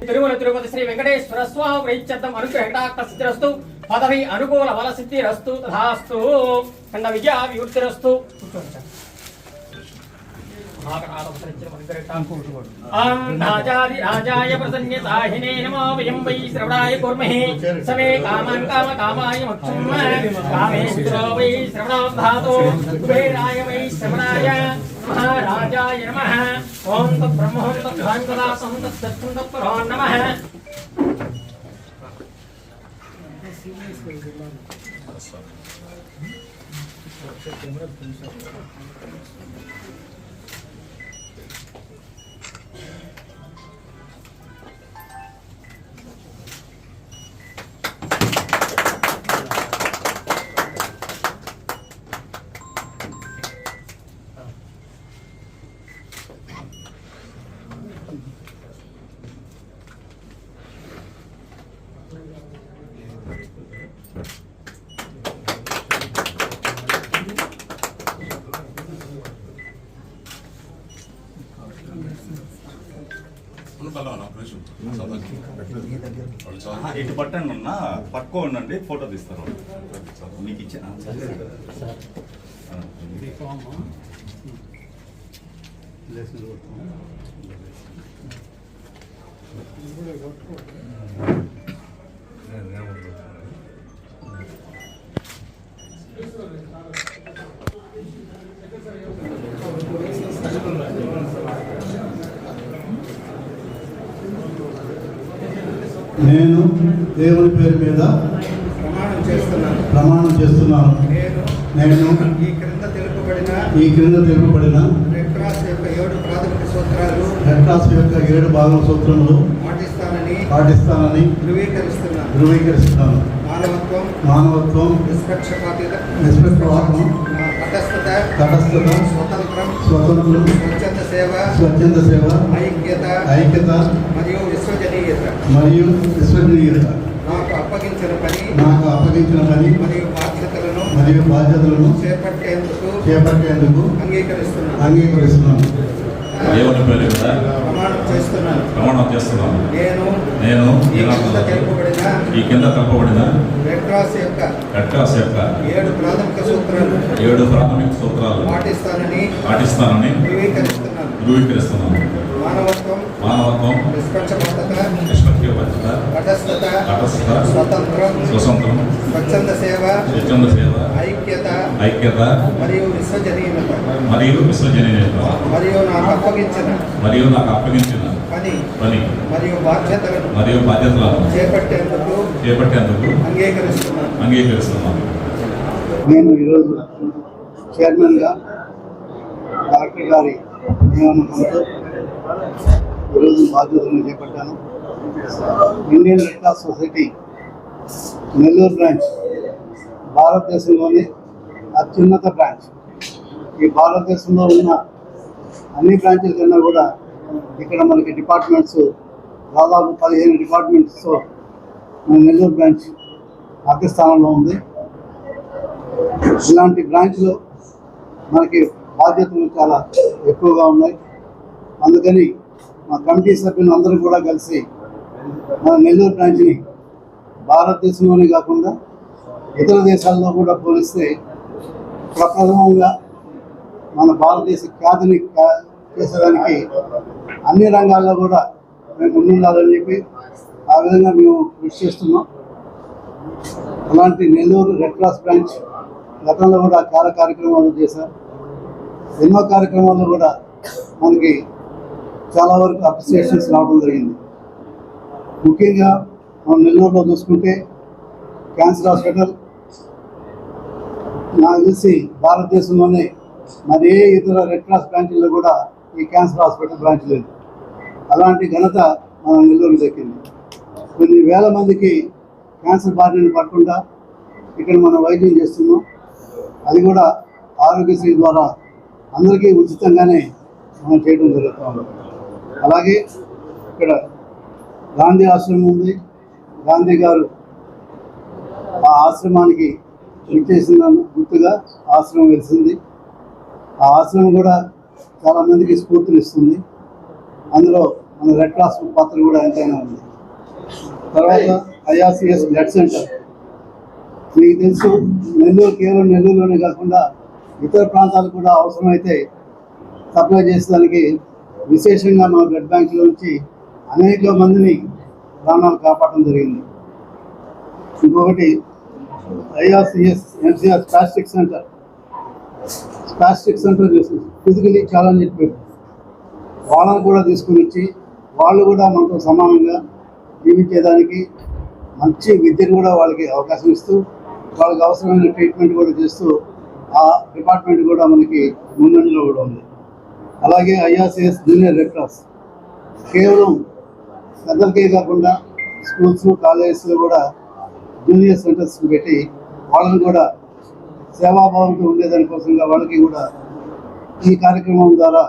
తిరుమల తిరుపతి శ్రీ వెంకటేశ్వర స్వామి ప్రీత్యర్థం అనుగ్రహకటాక్ష సిద్ధిరస్తు పదవి అనుకూల బల సిద్ధిరస్తు తథాస్తు ఖండ విజయ వివృత్తిరస్తు. राजाय प्रसन्नताहिने नमो वयं वै श्रवणाय कुर्महे समे कामान् कामकामाय मोक्षं कामेश्वरो वै श्रवणो धातो कुबेराय वै श्रवणाय महाराजाय नमः. ॐ तत्ब्रह्मो तद्भान्तदासं तत्सत्यं तत्परो नमः. ఇటు పట్టండి ఉన్నా పట్టుకో ఉండండి, ఫోటో తీస్తారు మీకు ఇచ్చిన. నేను దేవుని పేరు మీద ప్రమాణం చేస్తున్నాను. నేను ఈ క్రింద తెలుపబడిన రెడ్ క్రాస్ యొక్క 7 భాగం సూత్రములు పాటిస్తానని ధృవీకరిస్తున్నాను. మానవత్వం, నిష్పక్షపాతం, తటస్థత, స్వతంత్రం, స్వచ్ఛంద సేవ, ఐక్యత మరియు విశ్వసనీయత నాకు అప్పగించిన పని మరియు బాధ్యతలను చేపట్టేందుకు అంగీకరిస్తున్నాను. ప్రమాణం చేస్తున్నాను. నేను ఈ కింద తెలుపబడిన రెడ్ క్రాస్ యొక్క 7 ప్రాథమిక సూత్రాలు పాటిస్తానని ధృవీకరిస్తున్నాను. మానవత్వం, నిష్పక్షపాతత, తటస్థత, స్వతంత్రం, స్వచ్ఛంద సేవ, ఐక్యత మరియు విశ్వసనీయత మరియు నాకు అప్పగించిన పని మరియు బాధ్యతలను చేపట్టేందుకు అంగీకరిస్తున్నాను. నేను ఈరోజు చైర్మన్గా డాక్టర్ గారి నియమనంతో ఈరోజు బాధ్యతలను చేపట్టాను. Indian red cross society Nellore branch భారతదేశంలోని అత్యున్నత బ్రాంచ్. ఈ భారతదేశంలో ఉన్న అన్ని బ్రాంచ్ల కన్నా కూడా ఇక్కడ మనకి డిపార్ట్మెంట్స్ దాదాపు 15 డిపార్ట్మెంట్స్తో మన నెల్లూరు బ్రాంచ్ పాకిస్తాన్లో ఉంది. ఇలాంటి బ్రాంచ్లో మనకి బాధ్యతలు చాలా ఎక్కువగా ఉన్నాయి. అందుకని మా కమిటీ సభ్యులు అందరూ కూడా కలిసి మన నెల్లూరు బ్రాంచ్ని భారతదేశంలోనే కాకుండా ఇతర దేశాల్లో కూడా పోలిస్తే ప్రప్రథమంగా మన భారతదేశ ఖ్యాతిని చేసేదానికి అన్ని రంగాల్లో కూడా మేము ముందుండాలని చెప్పి ఆ విధంగా మేము కృషి చేస్తున్నాం. అలాంటి నెల్లూరు రెడ్ క్రాస్ బ్రాంచ్ గతంలో కూడా చాలా కార్యక్రమాలు చేశారు. ఎన్నో కార్యక్రమాల్లో కూడా మనకి చాలా వరకు అప్రిసియేషన్స్ రావడం జరిగింది. ముఖ్యంగా మనం నెల్లూరులో చూసుకుంటే క్యాన్సర్ హాస్పిటల్ నాకు తెలిసి భారతదేశంలోనే మరి ఏ ఇతర రెడ్ క్రాస్ బ్రాంచ్ల్లో కూడా ఈ క్యాన్సర్ హాస్పిటల్ బ్రాంచ్ లేదు. అలాంటి ఘనత మన నెల్లూరుకి దక్కింది. కొన్ని వేల మందికి క్యాన్సర్ బారిన పడకుండా ఇక్కడ మనం వైద్యం చేస్తున్నాం. అది కూడా ఆరోగ్యశ్రీ ద్వారా అందరికీ ఉచితంగానే మనం చేయడం జరుగుతుంది. అలాగే ఇక్కడ గాంధీ ఆశ్రమం ఉంది. గాంధీ గారు ఆ ఆశ్రమానికి ఇచ్చేసిన గుర్తుగా ఆశ్రమం వెలిసింది. ఆ ఆశ్రమం కూడా చాలామందికి స్ఫూర్తినిస్తుంది. అందులో మన రెడ్ క్రాస్ పాత్ర కూడా ఎంతైనా ఉంది. తర్వాత ఐఆర్సిఎస్ బ్లడ్ సెంటర్. మీకు తెలుసు, నెల్లూరు కేవలం నెల్లూరులోనే కాకుండా ఇతర ప్రాంతాలకు కూడా అవసరమైతే సప్లై చేసేదానికి విశేషంగా మన బ్లడ్ బ్యాంకులో నుంచి అనేక మందిని ప్రాణాలు కాపాడడం జరిగింది. ఇంకొకటి IRCS MCR spastic centre. Spastic centre physically challenged people, వాళ్ళని కూడా తీసుకుని వచ్చి వాళ్ళు కూడా మనతో సమానంగా జీవించేదానికి మంచి విద్యను కూడా వాళ్ళకి అవకాశం ఇస్తూ వాళ్ళకి అవసరమైన ట్రీట్మెంట్ కూడా చేస్తూ ఆ డిపార్ట్మెంట్ కూడా మనకి ముందంజలో కూడా ఉంది. అలాగే ఐఆర్సిఎస్ జూనియర్ రెడ్ క్రాస్ కేవలం పెద్దలకే కాకుండా స్కూల్స్ కాలేజెస్లో కూడా జూనియర్ సెంటర్స్ పెట్టి వాళ్ళని కూడా సేవాభావంతో ఉండేదానికోసంగా వాళ్ళకి కూడా ఈ కార్యక్రమం ద్వారా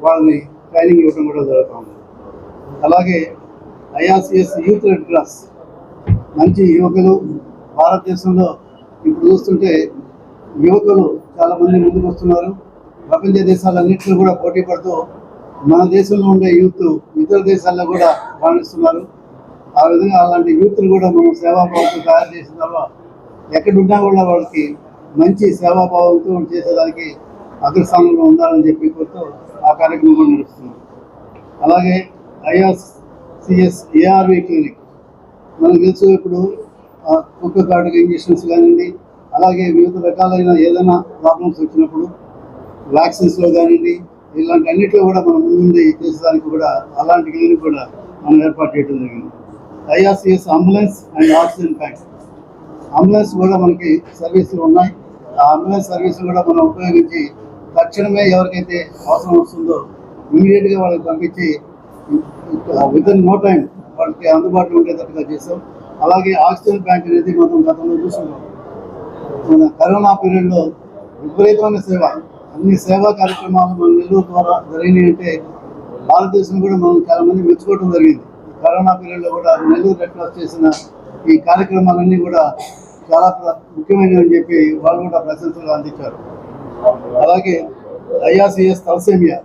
వాళ్ళని ట్రైనింగ్ ఇవ్వడం కూడా జరుగుతుంది. అలాగే ఐఆర్సిఎస్ యూత్ రెడ్ క్రాస్ మంచి యువకులు భారతదేశంలో ఇప్పుడు చూస్తుంటే యువకులు చాలామంది ముందుకు వస్తున్నారు. ప్రపంచ దేశాలన్నింటిలో కూడా పోటీ పడుతూ మన దేశంలో ఉండే యూత్ ఇతర దేశాల్లో కూడా రాణిస్తున్నారు. ఆ విధంగా అలాంటి యూత్లు కూడా మనం సేవాభావంతో తయారు చేసిన తర్వాత ఎక్కడున్నా కూడా వాళ్ళకి మంచి సేవాభావంతో చేసేదానికి అగ్రస్థానంలో ఉండాలని చెప్పి కోరుతూ ఆ కార్యక్రమం కూడా నడుస్తున్నాం. అలాగే ఐఆర్సిఎస్ ఏఆర్వి క్లినిక్. మనకు తెలుసు, ఇప్పుడు కుక్క కాటుక ఇంజెక్షన్స్ కానివ్వండి, అలాగే వివిధ రకాలైన ఏదైనా ప్రాబ్లమ్స్ వచ్చినప్పుడు వ్యాక్సిన్స్లో కానివ్వండి, ఇలాంటి అన్నింటిలో కూడా మనం ముందుండి చేసేదానికి కూడా అలాంటి క్లినిక్ కూడా మనం ఏర్పాటు చేయడం జరిగింది. IRCS ambulance and oxygen tank. Ambulance కూడా మనకి సర్వీసులు ఉన్నాయి. ఆ అంబులెన్స్ సర్వీసులు కూడా మనం ఉపయోగించి తక్షణమే ఎవరికైతే అవసరం వస్తుందో ఇమీడియట్గా వాళ్ళకి పంపించి వితిన్ నో టైం వాళ్ళకి అందుబాటులో ఉండేటట్టుగా చేసాం. అలాగే ఆక్సిజన్ బ్యాంక్ అనేది మనం గతంలో చూస్తున్నాం. మన కరోనా పీరియడ్లో విపరీతమైన సేవ, అన్ని సేవా కార్యక్రమాలు మన నెల్లూరు ద్వారా జరిగినాయి అంటే భారతదేశం కూడా మనం చాలా మంది మెచ్చుకోవడం జరిగింది. కరోనా పీరియడ్లో కూడా నెల్లూరు రెడ్ క్రాస్ చేసిన ఈ కార్యక్రమాలన్నీ కూడా చాలా ముఖ్యమైనవి అని చెప్పి వాళ్ళు కూడా ప్రశంసలు అందించారు. అలాగే ఐఆర్సిఎస్ తలసేమియా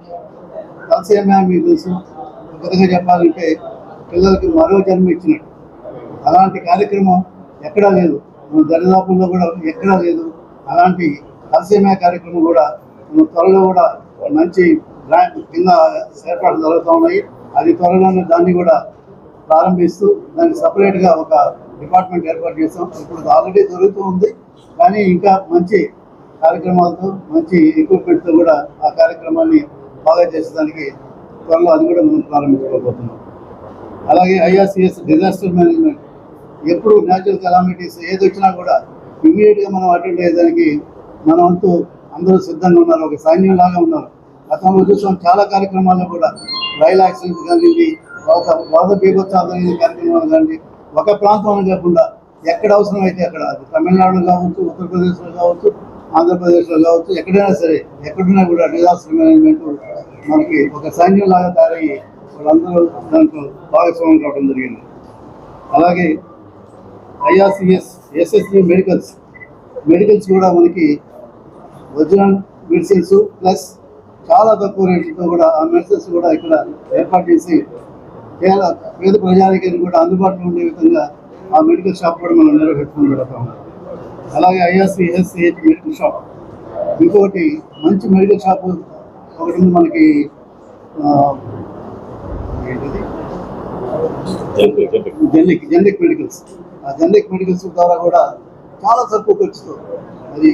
మీకు తెలుసు, కొద్దిగా చెప్పాలంటే పిల్లలకి మరో జన్మ ఇచ్చినట్టు. అలాంటి కార్యక్రమం ఎక్కడా లేదు, మన దరిదాపుల్లో కూడా ఎక్కడా లేదు. అలాంటి తలసేమియా కార్యక్రమం కూడా మన త్వరలో కూడా మంచి కింద ఏర్పాట్లు జరుగుతూ ఉన్నాయి. అది త్వరలోనే దాన్ని కూడా ప్రారంభిస్తూ దానికి సపరేట్గా ఒక డిపార్ట్మెంట్ ఏర్పాటు చేస్తాం. ఇప్పుడు ఆల్రెడీ జరుగుతూ ఉంది, కానీ ఇంకా మంచి కార్యక్రమాలతో మంచి ఎక్విప్మెంట్తో కూడా ఆ కార్యక్రమాన్ని బాగా చేసేదానికి త్వరలో అది కూడా మనం ప్రారంభించుకోబోతున్నాం. అలాగే ఐఆర్సిఎస్ డిజాస్టర్ మేనేజ్మెంట్. ఎప్పుడు న్యాచురల్ కెలామిటీస్ ఏది వచ్చినా కూడా ఇమీడియట్గా మనం అటెండ్ అయ్యేదానికి మన వంతు అందరూ సిద్ధంగా ఉన్నారు, ఒక సైన్యం లాగా ఉన్నారు. గతంలో చూసాం చాలా కార్యక్రమాల్లో కూడా రైలు యాక్సిడెంట్స్ కానివ్వండి, ఒక వరద బీభత్సాలు జరిగిన కార్యక్రమాలు కానివ్వండి, ఒక ప్రాంతం కాకుండా ఎక్కడ అవసరమైతే అక్కడ, అది తమిళనాడులో కావచ్చు, ఉత్తరప్రదేశ్లో కావచ్చు, ఆంధ్రప్రదేశ్లో కావచ్చు, ఎక్కడైనా సరే ఎక్కడున్నా కూడా డిజాస్టర్ మేనేజ్మెంట్ మనకి ఒక సైన్యం లాగా తయారయ్యి వాళ్ళందరూ దాంట్లో భాగస్వామ్యం కావడం జరిగింది. అలాగే ఐఆర్సిఎస్ ఎస్ఎస్జి మెడికల్స్ కూడా మనకి ఒరిజినల్ మెడిసిన్స్ ప్లస్ చాలా తక్కువ రేట్లతో కూడా ఆ మెడిసిన్స్ కూడా ఇక్కడ ఏర్పాటు చేసి పేద ప్రజానికి కూడా అందుబాటులో ఉండే విధంగా ఆ మెడికల్ షాప్ కూడా మనం నిర్వహించడం జరుగుతాం. అలాగే ఐఆర్సిఎస్సిహెచ్ మెడికల్ షాప్, ఇంకొకటి మంచి మెడికల్ షాప్ ఒకటి ఉంది మనకి, జెనరిక్ మెడికల్స్. ఆ జెనరిక్ మెడికల్స్ ద్వారా కూడా చాలా తక్కువ ఖర్చుతో, అది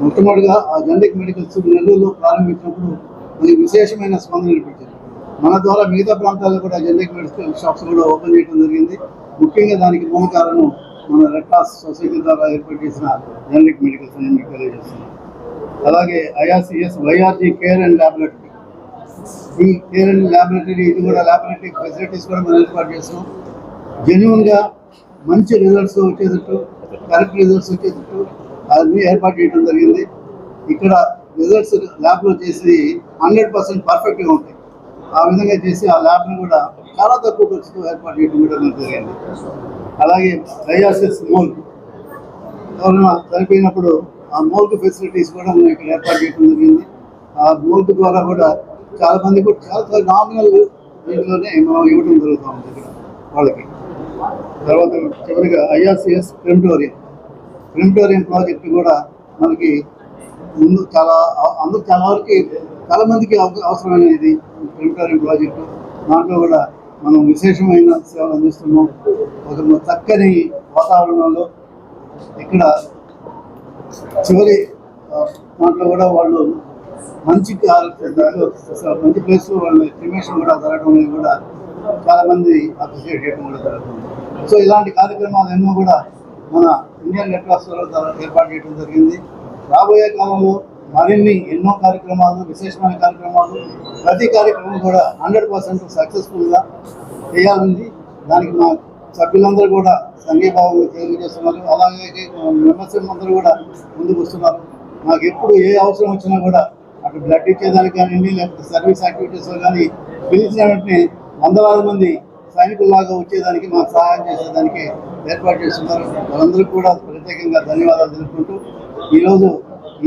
మొట్టమొదటిగా ఆ జెనరిక్ మెడికల్స్ నెల్లూరులో ప్రారంభించినప్పుడు మనకి విశేషమైన స్పందన అనిపించింది. మన ద్వారా మిగతా ప్రాంతాల్లో కూడా జెనరిక్ మెడికల్ షాప్స్ కూడా ఓపెన్ చేయడం జరిగింది. ముఖ్యంగా దానికి మూల కారణం మన రెడ్ క్రాస్ సొసైటీ ద్వారా ఏర్పాటు చేసిన జెనరిక్ మెడికల్స్ అని మీకు తెలియజేస్తున్నాం. అలాగే IRCS YRG care and laboratory. ఈ కేర్ అండ్ ల్యాబొరేటరీ, ఇది కూడా ల్యాబొరేటరీ ఫెసిలిటీస్ కూడా మనం ఏర్పాటు చేస్తున్నాం. జెన్యున్గా మంచి రిజల్ట్స్ వచ్చేటట్టు, కరెక్ట్ రిజల్ట్స్ వచ్చేటట్టు అది ఏర్పాటు చేయడం జరిగింది. ఇక్కడ రిజల్ట్స్ ల్యాబ్లో చేసి 100% పర్ఫెక్ట్గా ఉంటాయి. ఆ విధంగా చేసి ఆ ల్యాబ్ని కూడా చాలా తక్కువ ఖర్చుతో ఏర్పాటు చేయడం కూడా జరిగింది. అలాగే ఐఆర్సిఎస్ మోల్డ్, ఎవరైనా చనిపోయినప్పుడు ఆ మోల్డ్ ఫెసిలిటీస్ కూడా మనం ఇక్కడ ఏర్పాటు చేయడం జరిగింది. ఆ మోల్డ్ ద్వారా కూడా చాలా మంది కూడా చాలా నామినల్ దీంట్లోనే మనం ఇవ్వడం జరుగుతూ ఉంది ఇక్కడ వాళ్ళకి. తర్వాత చివరిగా ఐఆర్సిఎస్ క్రిమిటోరియం ప్రాజెక్టు కూడా మనకి ముందు అందరూ చాలా మందికి అవసరమైన ఇది క్రిమిటోరియం ప్రాజెక్టు. దాంట్లో కూడా మనం విశేషమైన సేవలు అందిస్తున్నాం. ఒక చక్కని వాతావరణంలో ఇక్కడ చివరి దాంట్లో కూడా వాళ్ళు మంచి ప్లేస్లో వాళ్ళు క్రిమేషన్ కూడా జరగడం అనేది కూడా చాలామంది అప్రిషియేట్ చేయడం కూడా జరుగుతుంది. సో ఇలాంటి కార్యక్రమాలు ఎన్నో కూడా మన ఇండియన్ రెడ్ క్రాస్ ఏర్పాటు చేయడం జరిగింది. రాబోయే కాలంలో మరిన్ని ఎన్నో కార్యక్రమాలు, విశేషమైన కార్యక్రమాలు, ప్రతి కార్యక్రమం కూడా 100% సక్సెస్ఫుల్గా చేయాలని దానికి మా సభ్యులందరూ కూడా సంఘీభావం తెలియజేస్తున్నారు. అలాగే మెంబర్స్ అందరూ కూడా ముందుకు వస్తున్నారు. నాకు ఎప్పుడు ఏ అవసరం వచ్చినా కూడా అటు బ్లడ్ ఇచ్చేదానికి కానివ్వండి, లేకపోతే సర్వీస్ యాక్టివిటీస్లో కానీ పిలిచిన వెంటనే వందలాది మంది సైనికుల్లాగా వచ్చేదానికి మాకు సహాయం చేసేదానికి ఏర్పాటు చేస్తున్నారు. వాళ్ళందరికీ కూడా ప్రత్యేకంగా ధన్యవాదాలు తెలుపుకుంటూ ఈరోజు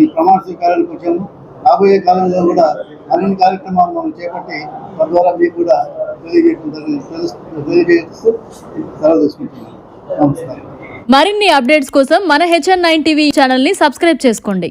ఈ ప్రమాణ స్వీకారానికి వచ్చాము. రాబోయే కాలంలో కూడా మరిన్ని కార్యక్రమాలు మనం చేపట్టి తద్వారా మీకు కూడా తెలియజేస్తూ సెలవు తీసుకుంటున్నాను. నమస్కారం. మరిన్ని అప్డేట్స్ కోసం మన HN9 టీవీ ఛానల్ ని సబ్స్క్రైబ్ చేసుకోండి.